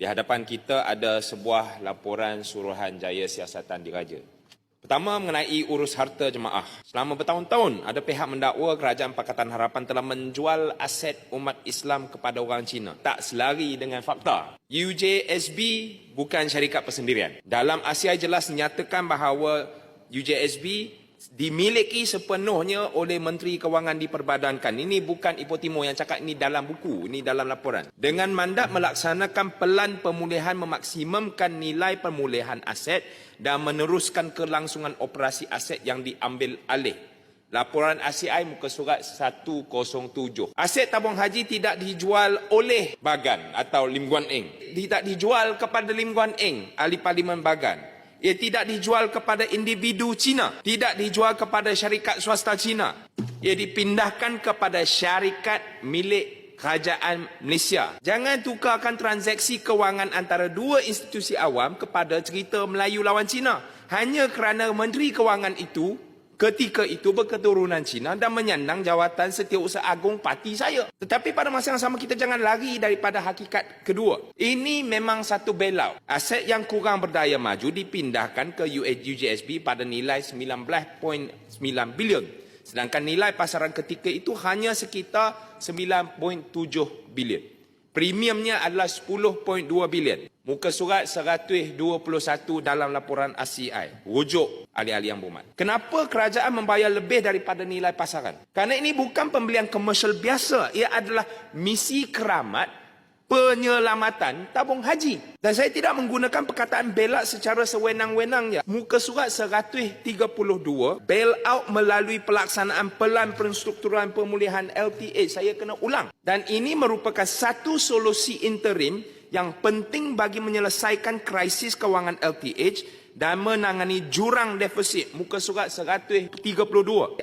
Di hadapan kita ada sebuah laporan Suruhanjaya Siasatan Diraja. Pertama, mengenai urus harta jemaah. Selama bertahun-tahun, ada pihak mendakwa Kerajaan Pakatan Harapan telah menjual aset umat Islam kepada orang Cina. Tak selari dengan fakta. UJSB bukan syarikat persendirian. Dalam ASIAI jelas menyatakan bahawa UJSB dimiliki sepenuhnya oleh Menteri Kewangan diperbadankan. Ini bukan Ipoh Timur yang cakap, ini dalam buku, ini dalam laporan. Dengan mandat melaksanakan pelan pemulihan, memaksimumkan nilai pemulihan aset dan meneruskan kelangsungan operasi aset yang diambil alih. Laporan ASIAI muka surat 107. Aset tabung haji tidak dijual oleh Bagan atau Lim Guan Eng. Tidak dijual kepada Lim Guan Eng, ahli Parlimen Bagan. Ia tidak dijual kepada individu Cina. Tidak dijual kepada syarikat swasta Cina. Ia dipindahkan kepada syarikat milik Kerajaan Malaysia. Jangan tukarkan transaksi kewangan antara dua institusi awam kepada cerita Melayu lawan Cina. Hanya kerana Menteri Kewangan itu ketika itu berketurunan Cina dan menyandang jawatan Setiausaha Agung parti saya. Tetapi pada masa yang sama kita jangan lari daripada hakikat kedua. Ini memang satu bailout. Aset yang kurang berdaya maju dipindahkan ke UJSB pada nilai 19.9 bilion. Sedangkan nilai pasaran ketika itu hanya sekitar 9.7 bilion. Premiumnya adalah 10.2 bilion. Muka surat 121 dalam laporan ASIAI. Rujuk ahli-ahli yang berhormat. Kenapa kerajaan membayar lebih daripada nilai pasaran? Kerana ini bukan pembelian komersial biasa. Ia adalah misi keramat penyelamatan tabung haji. Dan saya tidak menggunakan perkataan bailout secara sewenang-wenangnya. Muka surat 132, bailout melalui pelaksanaan pelan penstrukturan pemulihan LTH. Saya kena ulang. Dan ini merupakan satu solusi interim yang penting bagi menyelesaikan krisis kewangan LTH dan menangani jurang defisit. Muka surat 132.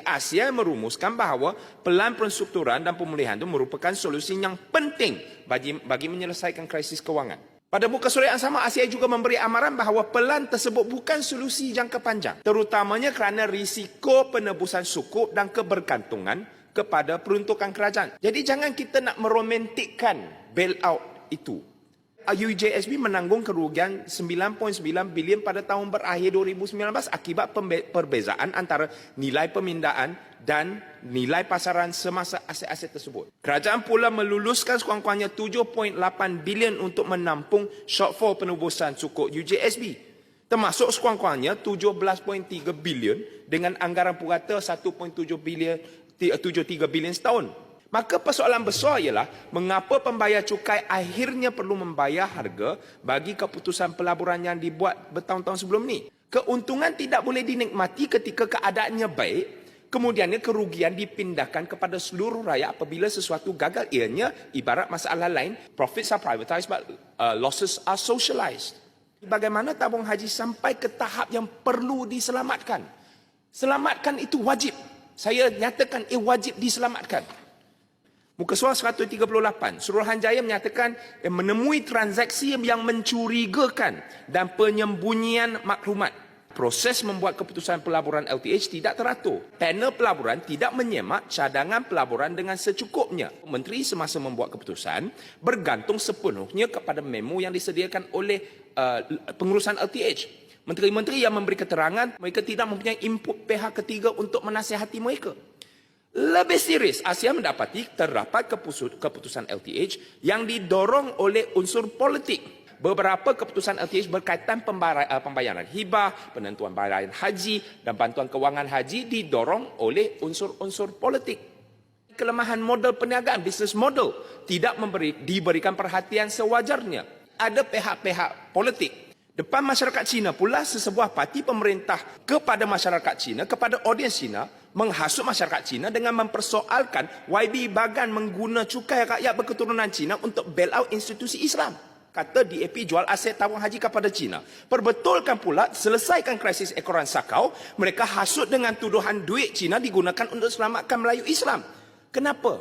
ASIAI merumuskan bahawa pelan penstrukturan dan pemulihan itu merupakan solusi yang penting bagi menyelesaikan krisis kewangan. Pada muka surat yang sama, ASIAI juga memberi amaran bahawa pelan tersebut bukan solusi jangka panjang, terutamanya kerana risiko penebusan sukuk dan kebergantungan kepada peruntukan kerajaan. Jadi jangan kita nak meromantikkan bailout itu. UJSB menanggung kerugian 9.9 bilion pada tahun berakhir 2019 akibat perbezaan antara nilai pemindahan dan nilai pasaran semasa aset-aset tersebut. Kerajaan pula meluluskan sekurang-kurangnya 7.8 bilion untuk menampung shortfall penebusan sukuk UJSB. Termasuk sekurang-kurangnya 17.3 bilion dengan anggaran purata 1.73 bilion setahun. Maka persoalan besar ialah mengapa pembayar cukai akhirnya perlu membayar harga bagi keputusan pelaburan yang dibuat bertahun-tahun sebelum ni. Keuntungan tidak boleh dinikmati ketika keadaannya baik, kemudiannya kerugian dipindahkan kepada seluruh rakyat apabila sesuatu gagal. Ianya ibarat masalah lain, profits are privatized but losses are socialized. Bagaimana tabung haji sampai ke tahap yang perlu diselamatkan? Selamatkan itu wajib. Saya nyatakan wajib diselamatkan. Muka surat 138, Suruhanjaya menyatakan menemui transaksi yang mencurigakan dan penyembunyian maklumat. Proses membuat keputusan pelaburan LTH tidak teratur. Panel pelaburan tidak menyemak cadangan pelaburan dengan secukupnya. Menteri semasa membuat keputusan bergantung sepenuhnya kepada memo yang disediakan oleh pengurusan LTH. Menteri-menteri yang memberi keterangan, mereka tidak mempunyai input pihak ketiga untuk menasihati mereka. Lebih serius, ASIA mendapati terdapat keputusan LTH yang didorong oleh unsur politik. Beberapa keputusan LTH berkaitan pembayaran hibah, penentuan bayaran haji dan bantuan kewangan haji didorong oleh unsur-unsur politik. Kelemahan model perniagaan, business model, tidak diberikan perhatian sewajarnya. Ada pihak-pihak politik depan masyarakat Cina pula sesebuah parti pemerintah kepada masyarakat Cina, kepada audiens Cina, menghasut masyarakat Cina dengan mempersoalkan YB Bagan mengguna cukai rakyat berketurunan Cina untuk bailout institusi Islam. Kata DAP jual aset tabung haji kepada Cina. Perbetulkan pula, selesaikan krisis ekoran sakau, mereka hasut dengan tuduhan duit Cina digunakan untuk selamatkan Melayu Islam. Kenapa?